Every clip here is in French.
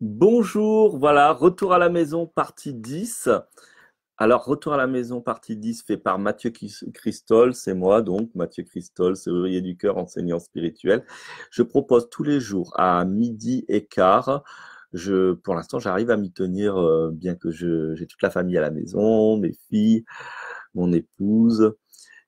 Bonjour, voilà, retour à la maison, partie 10. Alors, retour à la maison, partie 10, fait par Mathieu Christol, c'est moi donc, Mathieu Christol, serrurier du cœur, enseignant spirituel. Je propose tous les jours à midi et quart. Pour l'instant, j'arrive à m'y tenir, bien que j'ai toute la famille à la maison, mes filles, mon épouse.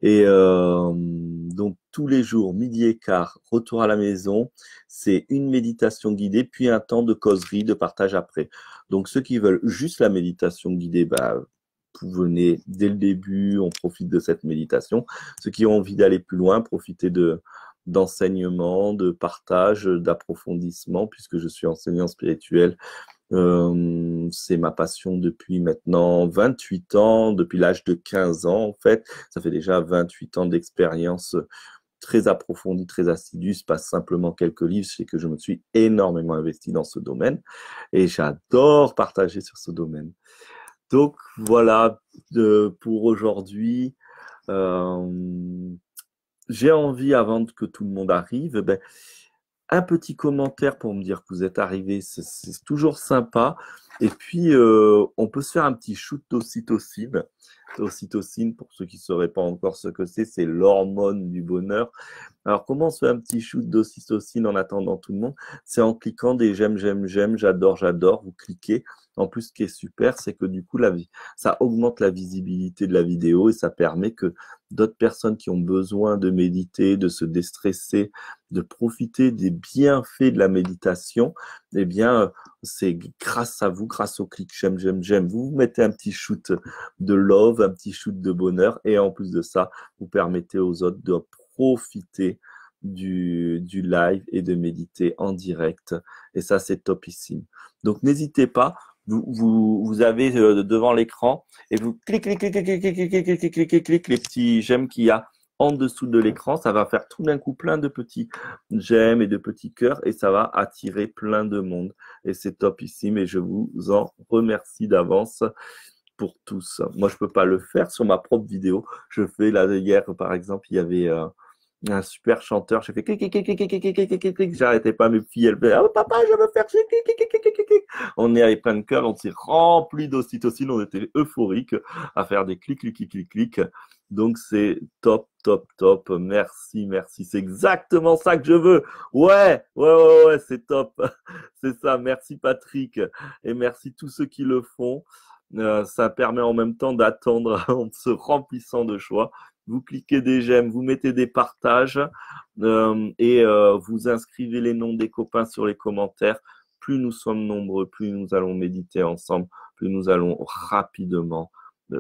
Et donc tous les jours, midi et quart, retour à la maison, c'est une méditation guidée, puis un temps de causerie, de partage après. Donc ceux qui veulent juste la méditation guidée, bah, vous venez dès le début, on profite de cette méditation. Ceux qui ont envie d'aller plus loin, profitez d'enseignement, de partage, d'approfondissement, puisque je suis enseignant spirituel. C'est ma passion depuis maintenant 28 ans, depuis l'âge de 15 ans en fait. Ça fait déjà 28 ans d'expérience très approfondie, très assidue. C'est pas simplement quelques livres, c'est que je me suis énormément investi dans ce domaine et j'adore partager sur ce domaine. Donc voilà pour aujourd'hui. Euh, j'ai envie, avant que tout le monde arrive, ben, un petit commentaire pour me dire que vous êtes arrivé, c'est toujours sympa. Et puis, on peut se faire un petit shoot d'ocytocine. L'ocytocine, pour ceux qui ne sauraient pas encore ce que c'est l'hormone du bonheur. Alors, comment on se fait un petit shoot d'ocytocine en attendant tout le monde? C'est en cliquant des j'aime, j'aime, j'aime, j'adore, j'adore. Vous cliquez. En plus, ce qui est super, c'est que du coup, ça augmente la visibilité de la vidéo et ça permet que d'autres personnes qui ont besoin de méditer, de se déstresser, de profiter des bienfaits de la méditation, eh bien, c'est grâce à vous, grâce au clic j'aime, j'aime, j'aime. Vous mettez un petit shoot de love, un petit shoot de bonheur et en plus de ça, vous permettez aux autres de profiter du live et de méditer en direct. Et ça, c'est topissime. Donc, n'hésitez pas. Vous avez devant l'écran et vous cliquez, cliquez, cliquez, cliquez, cliquez, cliquez, cliquez, cliquez les petits j'aime qu'il y a en dessous de l'écran. Ça va faire tout d'un coup plein de petits j'aime et de petits cœurs et ça va attirer plein de monde. Et c'est topissime et je vous en remercie d'avance pour tous. Moi, je peux pas le faire sur ma propre vidéo. Je fais là hier, par exemple, il y avait un super chanteur. J'ai fait clic, clic, clic, clic, clic, clic, clic, clic, clic, clic. J'arrêtais pas mes filles. Elles faisaient, oh, papa, je veux faire clic, clic, clic, clic, clic, clic, clic. On est avec plein de cœur. On s'est rempli d'ocytocine. On était euphoriques à faire des clics, clics, clics, clics, clics. Donc c'est top, top, top. Merci, merci. C'est exactement ça que je veux. Ouais, ouais, ouais, ouais, c'est top. C'est ça. Merci Patrick et merci tous ceux qui le font. Ça permet en même temps d'attendre en se remplissant de choix. Vous cliquez des j'aime, vous mettez des partages et vous inscrivez les noms des copains sur les commentaires. Plus nous sommes nombreux, plus nous allons méditer ensemble, plus nous allons rapidement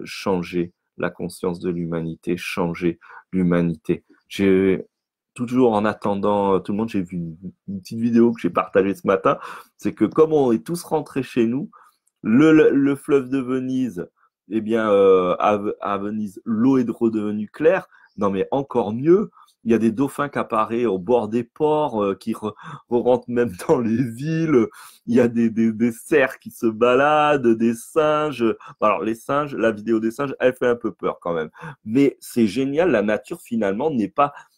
changer la conscience de l'humanité, changer l'humanité. J'ai toujours en attendant tout le monde, j'ai vu une petite vidéo que j'ai partagée ce matin, c'est que comme on est tous rentrés chez nous, le fleuve de Venise, eh bien, à Venise, l'eau est redevenue claire. Non, mais encore mieux, il y a des dauphins qui apparaissent au bord des ports, qui rentrent même dans les villes. Il y a des cerfs qui se baladent, des singes. Alors, les singes, la vidéo des singes, elle fait un peu peur quand même. Mais c'est génial, la nature finalement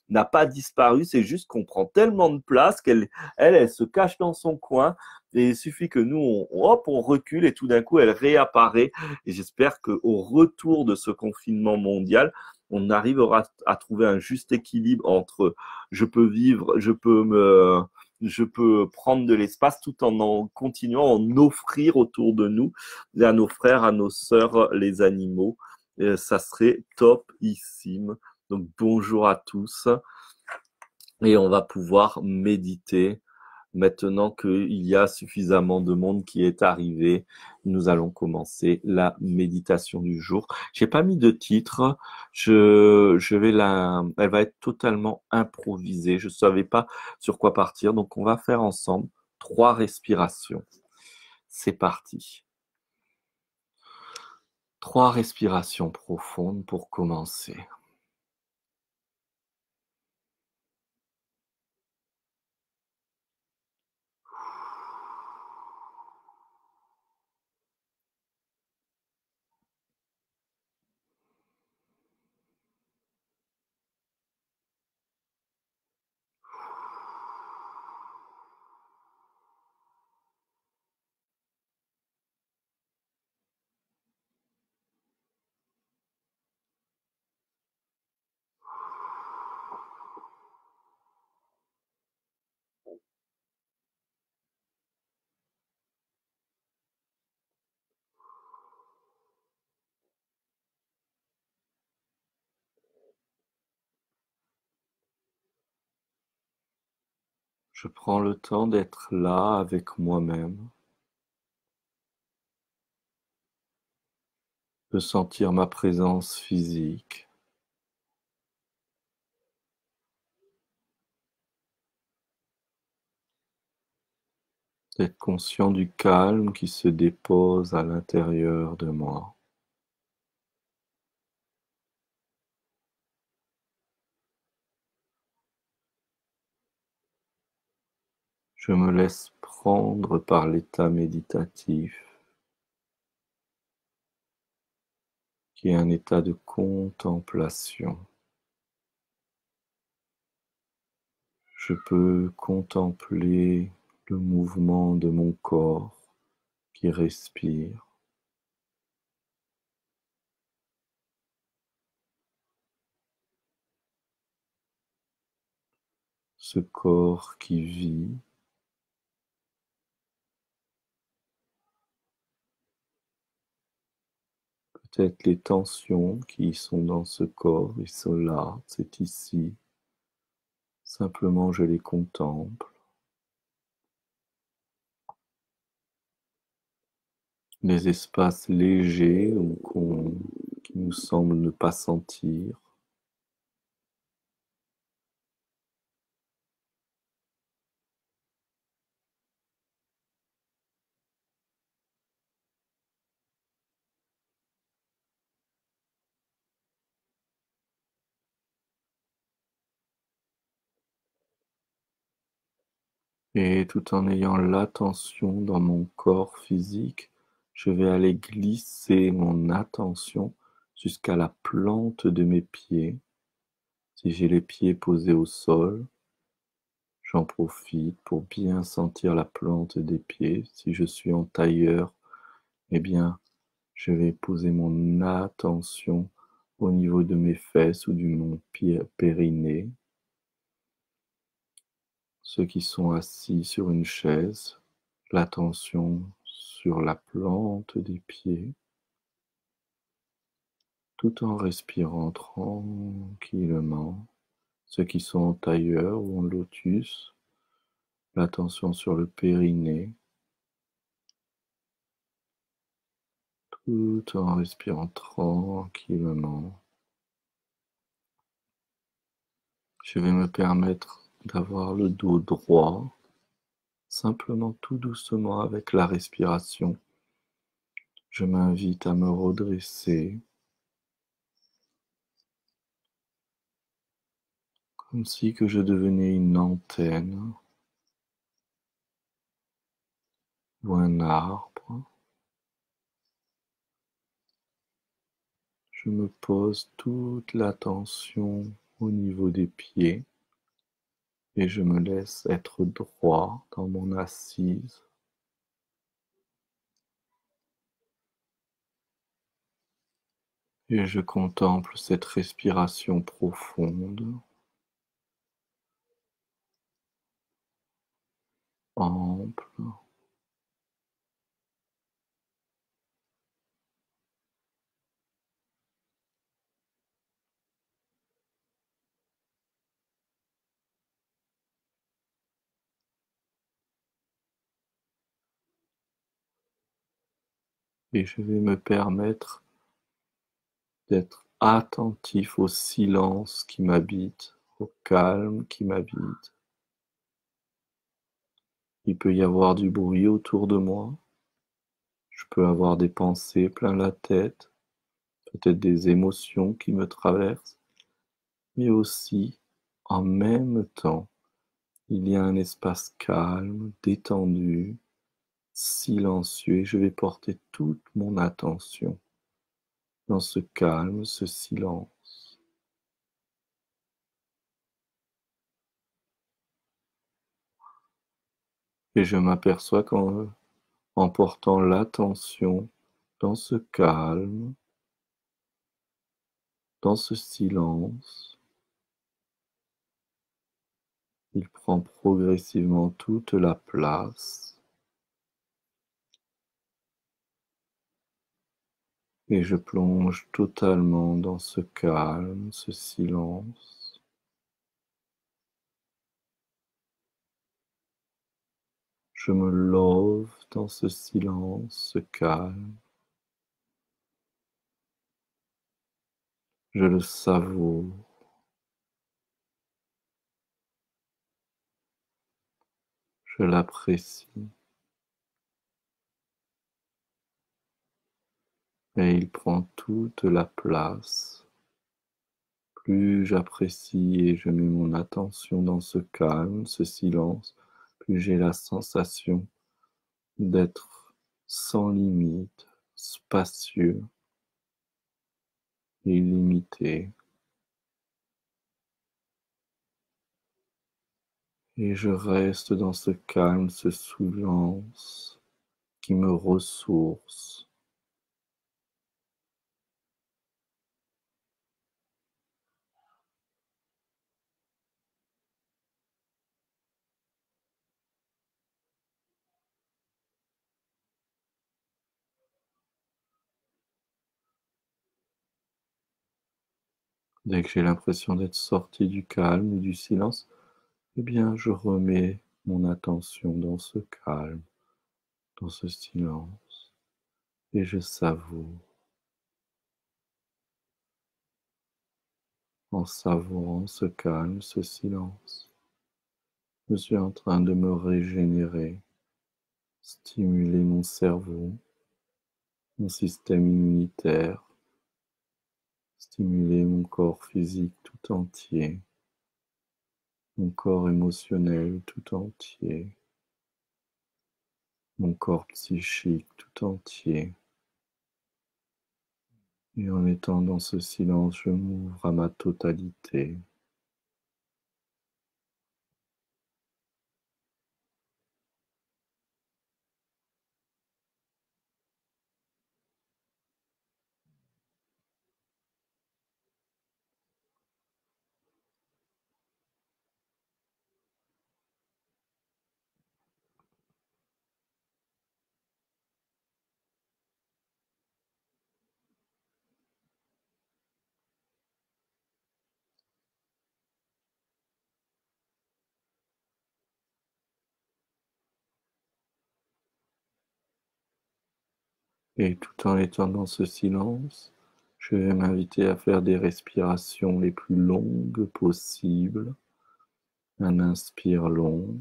n'a pas disparu. C'est juste qu'on prend tellement de place elle se cache dans son coin. Et il suffit que nous, hop, on recule et tout d'un coup, elle réapparaît. Et j'espère qu'au retour de ce confinement mondial, on arrivera à trouver un juste équilibre entre je peux vivre, je peux prendre de l'espace tout en continuant à en offrir autour de nous, à nos frères, à nos sœurs, les animaux. Et ça serait topissime. Donc bonjour à tous et on va pouvoir méditer. Maintenant qu'il y a suffisamment de monde qui est arrivé, nous allons commencer la méditation du jour. J'ai pas mis de titre. Elle va être totalement improvisée. Je savais pas sur quoi partir. Donc, on va faire ensemble 3 respirations. C'est parti. 3 respirations profondes pour commencer. Je prends le temps d'être là avec moi-même, de sentir ma présence physique, d'être conscient du calme qui se dépose à l'intérieur de moi. Je me laisse prendre par l'état méditatif, qui est un état de contemplation. Je peux contempler le mouvement de mon corps qui respire, ce corps qui vit, peut-être les tensions qui sont dans ce corps, ils sont là, c'est ici. Simplement je les contemple. Les espaces légers qui nous semblent ne pas sentir. Et tout en ayant l'attention dans mon corps physique, je vais aller glisser mon attention jusqu'à la plante de mes pieds. Si j'ai les pieds posés au sol, j'en profite pour bien sentir la plante des pieds. Si je suis en tailleur, eh bien, je vais poser mon attention au niveau de mes fesses ou de mon périnée. Ceux qui sont assis sur une chaise, l'attention sur la plante des pieds, tout en respirant tranquillement. Ceux qui sont en tailleur ou en lotus, l'attention sur le périnée, tout en respirant tranquillement. Je vais me permettre d'avoir le dos droit, simplement tout doucement avec la respiration. Je m'invite à me redresser, comme si que je devenais une antenne ou un arbre. Je me pose toute l'attention au niveau des pieds et je me laisse être droit dans mon assise. Et je contemple cette respiration profonde, ample, et je vais me permettre d'être attentif au silence qui m'habite, au calme qui m'habite. Il peut y avoir du bruit autour de moi, je peux avoir des pensées plein la tête, peut-être des émotions qui me traversent, mais aussi, en même temps, il y a un espace calme, détendu, silencieux, et je vais porter toute mon attention dans ce calme, ce silence. Et je m'aperçois qu'en portant l'attention dans ce calme, dans ce silence, il prend progressivement toute la place et je plonge totalement dans ce calme, ce silence. Je me love dans ce silence, ce calme. Je le savoure. Je l'apprécie. Et il prend toute la place. Plus j'apprécie et je mets mon attention dans ce calme, ce silence, plus j'ai la sensation d'être sans limite, spacieux, illimité. Et je reste dans ce calme, ce silence qui me ressource. Dès que j'ai l'impression d'être sorti du calme ou du silence, eh bien, je remets mon attention dans ce calme, dans ce silence, et je savoure. En savourant ce calme, ce silence, je suis en train de me régénérer, stimuler mon cerveau, mon système immunitaire, stimuler mon corps physique tout entier, mon corps émotionnel tout entier, mon corps psychique tout entier. Et en étant dans ce silence, je m'ouvre à ma totalité. Et tout en étant dans ce silence, je vais m'inviter à faire des respirations les plus longues possibles. Un inspire long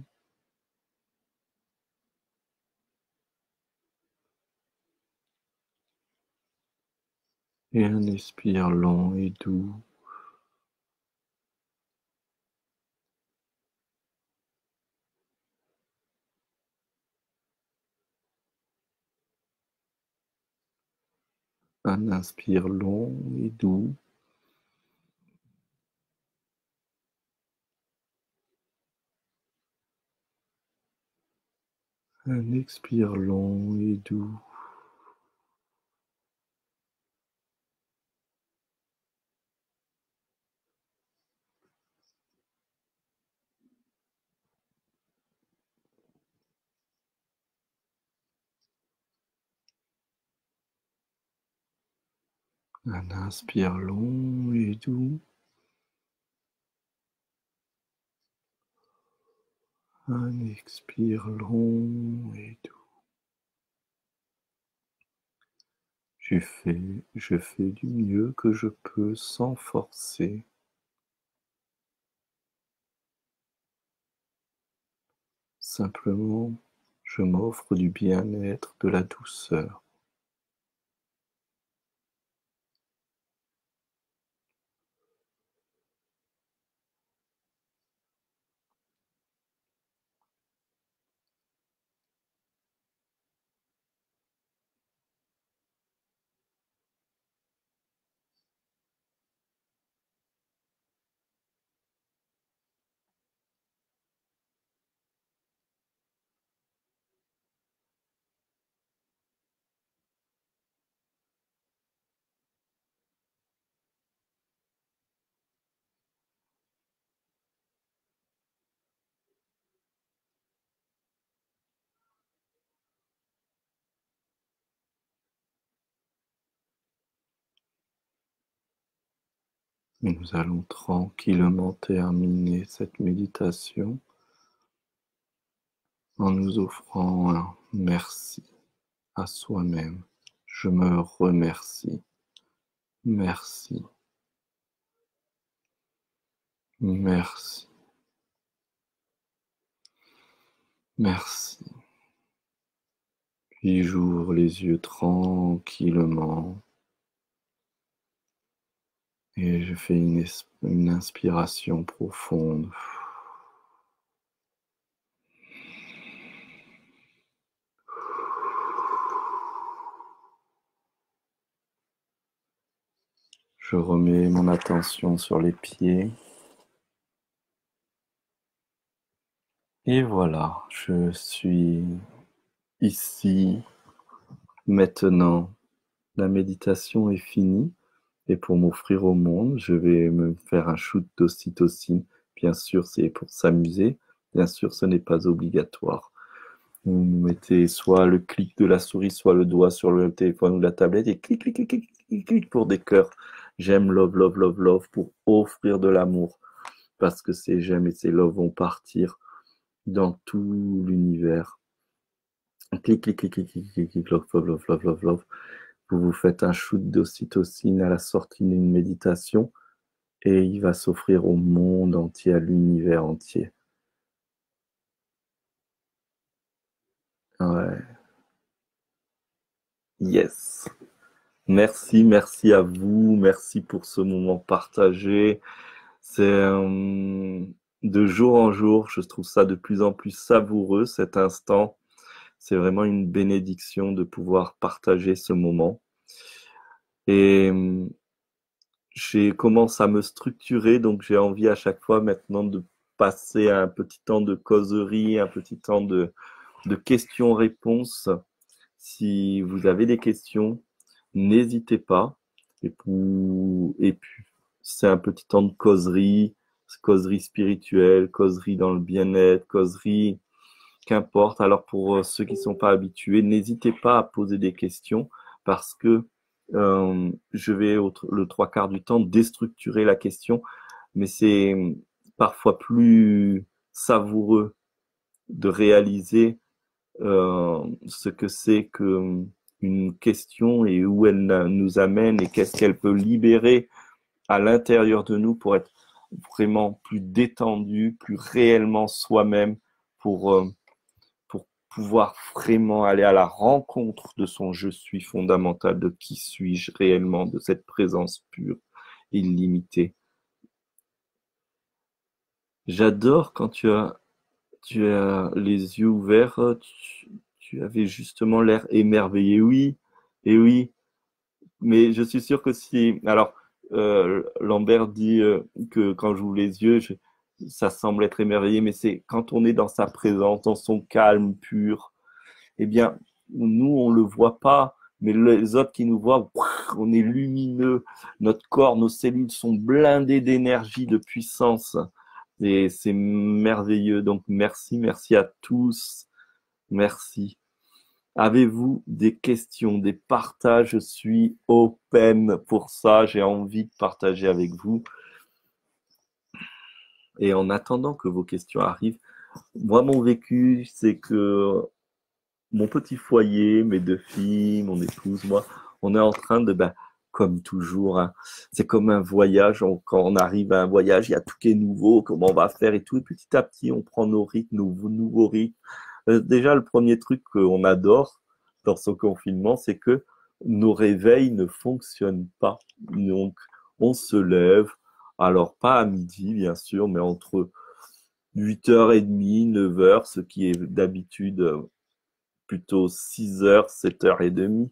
et un expire long et doux. Un inspire long et doux. Un expire long et doux. Un inspire long et doux. Un expire long et doux. Je fais du mieux que je peux sans forcer. Simplement, je m'offre du bien-être, de la douceur. Nous allons tranquillement terminer cette méditation en nous offrant un merci à soi-même. Je me remercie. Merci. Merci. Merci. Puis j'ouvre les yeux tranquillement et je fais une inspiration profonde. Je remets mon attention sur les pieds. Et voilà, je suis ici, maintenant. La méditation est finie. Et pour m'offrir au monde, je vais me faire un shoot d'ocytocine. Bien sûr, c'est pour s'amuser. Bien sûr, ce n'est pas obligatoire. Vous mettez soit le clic de la souris, soit le doigt sur le téléphone ou la tablette et clic, clic, clic, clic, clic, clic pour des cœurs. J'aime, love, love, love, love pour offrir de l'amour. Parce que ces j'aime et ces love vont partir dans tout l'univers. Clic, clic, clic, clic, clic, clic, clic, love, love, love, love, love, love. Vous vous faites un shoot d'ocytocine à la sortie d'une méditation et il va s'offrir au monde entier, à l'univers entier. Ouais. Yes. Merci, merci à vous, merci pour ce moment partagé. C'est de jour en jour, je trouve ça de plus en plus savoureux cet instant. C'est vraiment une bénédiction de pouvoir partager ce moment. Et j'ai commencé à me structurer, donc j'ai envie à chaque fois maintenant de passer à un petit temps de causerie, un petit temps de questions-réponses. Si vous avez des questions, n'hésitez pas. Et puis, c'est un petit temps de causerie spirituelle, causerie dans le bien-être, causerie, qu'importe. Alors pour ceux qui ne sont pas habitués, n'hésitez pas à poser des questions parce que je vais le trois quarts du temps déstructurer la question, mais c'est parfois plus savoureux de réaliser ce que c'est que une question et où elle nous amène et qu'est-ce qu'elle peut libérer à l'intérieur de nous pour être vraiment plus détendu, plus réellement soi-même, pour pouvoir vraiment aller à la rencontre de son je suis fondamental, de qui suis-je réellement, de cette présence pure, illimitée. J'adore quand tu as les yeux ouverts, tu avais justement l'air émerveillé. Oui, et oui, mais je suis sûr que si... Alors, Lambert dit que quand j'ouvre les yeux, ça semble être émerveillé, mais c'est quand on est dans sa présence, dans son calme pur, eh bien, nous, on ne le voit pas, mais les autres qui nous voient, on est lumineux, notre corps, nos cellules sont blindées d'énergie, de puissance. Et c'est merveilleux. Donc, merci, merci à tous. Merci. Avez-vous des questions, des partages? Je suis open pour ça. J'ai envie de partager avec vous. Et en attendant que vos questions arrivent, moi, mon vécu, c'est que mon petit foyer, mes deux filles, mon épouse, moi, on est en train de, ben, comme toujours, hein, c'est comme un voyage. Quand on arrive à un voyage, il y a tout qui est nouveau, comment on va faire et tout. Et petit à petit, on prend nos rythmes, nos nouveaux rythmes. Déjà, le premier truc qu'on adore dans ce confinement, c'est que nos réveils ne fonctionnent pas. Donc, on se lève, alors pas à midi, bien sûr, mais entre 8h30, 9h, ce qui est d'habitude plutôt 6h, 7h30.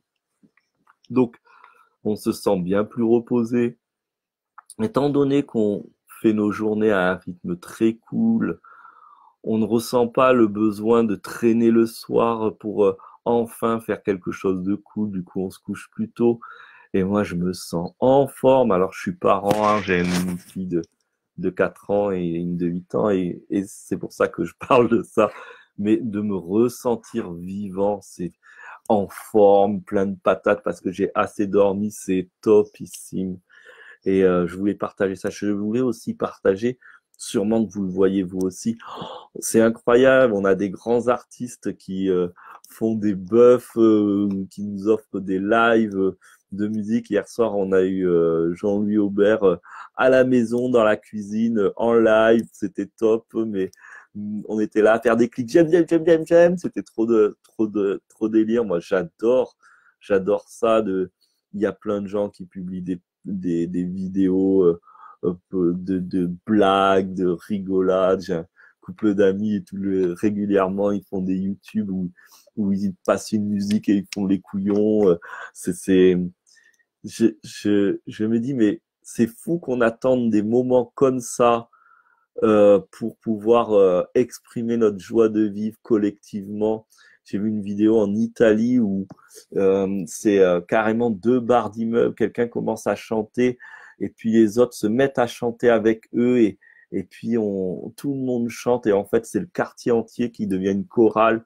Donc, on se sent bien plus reposé. Étant donné qu'on fait nos journées à un rythme très cool, on ne ressent pas le besoin de traîner le soir pour enfin faire quelque chose de cool. Du coup, on se couche plus tôt. Et moi, je me sens en forme. Alors, je suis parent, hein, j'ai une fille de 4 ans et une de 8 ans. Et c'est pour ça que je parle de ça. Mais de me ressentir vivant, c'est en forme, plein de patates parce que j'ai assez dormi, c'est topissime. Et je voulais partager ça. Je voulais aussi partager sûrement que vous le voyez vous aussi. C'est incroyable, on a des grands artistes qui font des buffs, qui nous offrent des lives de musique. Hier soir, on a eu Jean-Louis Aubert à la maison, dans la cuisine, en live. C'était top, mais on était là à faire des clics. J'aime. C'était trop délire. Moi, j'adore ça. Il y a plein de gens qui publient des vidéos de blagues, de rigolades. J'ai un couple d'amis et régulièrement, ils font des YouTube où ils passent une musique et ils font les couillons. Je me dis, mais c'est fou qu'on attende des moments comme ça pour pouvoir exprimer notre joie de vivre collectivement. J'ai vu une vidéo en Italie où c'est carrément 2 barres d'immeubles, quelqu'un commence à chanter et puis les autres se mettent à chanter avec eux et puis tout le monde chante et en fait c'est le quartier entier qui devient une chorale.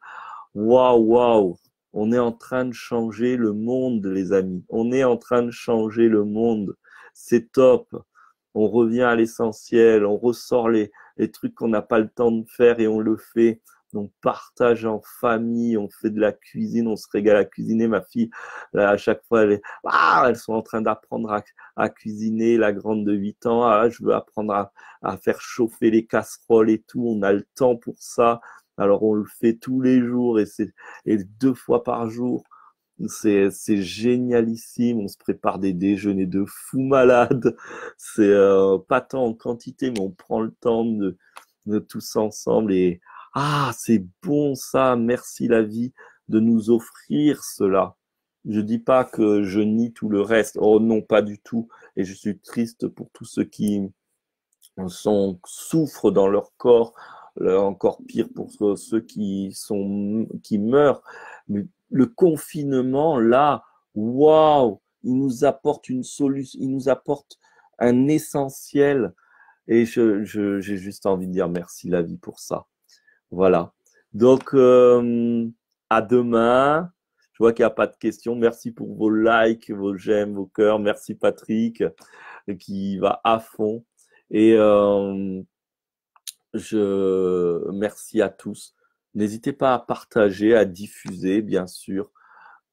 Waouh, waouh! On est en train de changer le monde, les amis. On est en train de changer le monde. C'est top. On revient à l'essentiel. On ressort les trucs qu'on n'a pas le temps de faire et on le fait. On partage en famille. On fait de la cuisine. On se régale à cuisiner. Ma fille, là, à chaque fois, elles sont en train d'apprendre à cuisiner. La grande de 8 ans, je veux apprendre à faire chauffer les casseroles et tout. On a le temps pour ça. Alors on le fait tous les jours et 2 fois par jour. C'est génialissime. On se prépare des déjeuners de fous malades. C'est pas tant en quantité, mais on prend le temps de tous ensemble et c'est bon ça. Merci la vie de nous offrir cela. Je dis pas que je nie tout le reste. Oh non, pas du tout. Et je suis triste pour tous ceux qui souffrent dans leur corps, encore pire pour ceux qui meurent. Mais le confinement, là, waouh, il nous apporte une solution, il nous apporte un essentiel. Et j'ai juste envie de dire merci la vie pour ça. Voilà. Donc, à demain. Je vois qu'il n'y a pas de questions. Merci pour vos likes, vos j'aime, vos cœurs. Merci Patrick, qui va à fond. Et merci à tous. N'hésitez pas à partager, à diffuser, bien sûr,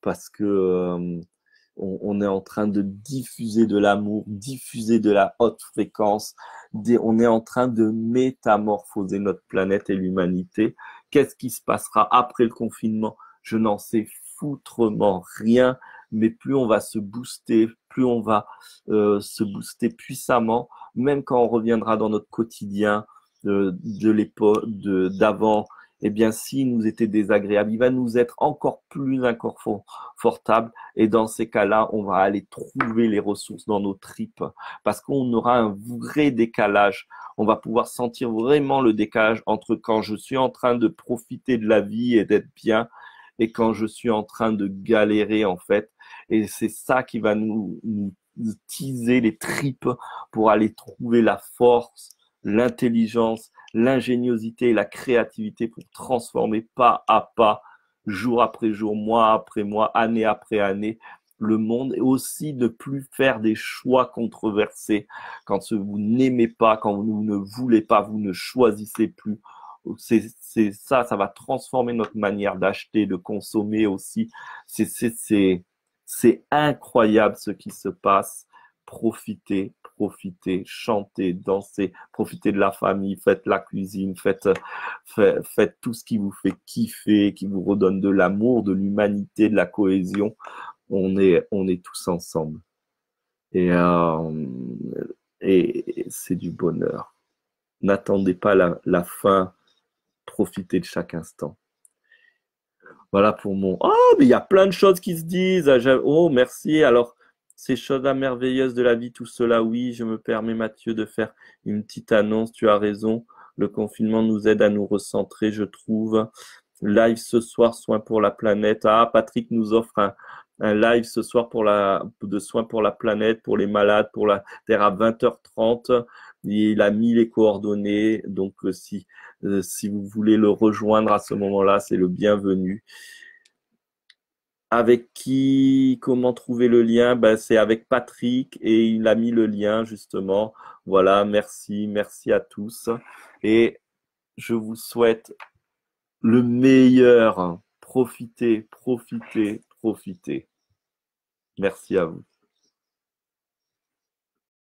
parce que on est en train de diffuser de l'amour, diffuser de la haute fréquence. On est en train de métamorphoser notre planète et l'humanité. Qu'est-ce qui se passera après le confinement? Je n'en sais foutrement rien, mais plus on va se booster, plus on va se booster puissamment, même quand on reviendra dans notre quotidien de l'époque d'avant, eh bien, s'il nous était désagréable, il va nous être encore plus inconfortable. Et dans ces cas-là, on va aller trouver les ressources dans nos tripes parce qu'on aura un vrai décalage. On va pouvoir sentir vraiment le décalage entre quand je suis en train de profiter de la vie et d'être bien et quand je suis en train de galérer, en fait. Et c'est ça qui va nous teaser les tripes pour aller trouver la force, l'intelligence, l'ingéniosité et la créativité pour transformer pas à pas, jour après jour, mois après mois, année après année, le monde et aussi ne plus faire des choix controversés. Quand vous n'aimez pas, quand vous ne voulez pas, vous ne choisissez plus. C'est ça, ça va transformer notre manière d'acheter, de consommer aussi. C'est incroyable ce qui se passe. Profitez, chantez, dansez, profitez de la famille, faites la cuisine, faites tout ce qui vous fait kiffer, qui vous redonne de l'amour, de l'humanité, de la cohésion. On est tous ensemble. Et, et c'est du bonheur. N'attendez pas la fin, profitez de chaque instant. Voilà pour mon... Oh, mais il y a plein de choses qui se disent. Oh, merci. Alors, ces choses-là merveilleuses de la vie, tout cela, oui, je me permets, Mathieu, de faire une petite annonce. Tu as raison. Le confinement nous aide à nous recentrer, je trouve. Live ce soir, soins pour la planète. Patrick nous offre un live ce soir de soins pour la planète, pour les malades, pour la Terre à 20h30. Il a mis les coordonnées. Donc, si vous voulez le rejoindre à ce moment-là, c'est le bienvenu. Avec qui, comment trouver le lien? Ben, c'est avec Patrick et il a mis le lien justement. Voilà, merci, merci à tous. Et je vous souhaite le meilleur. Profitez, profitez, profitez. Merci à vous.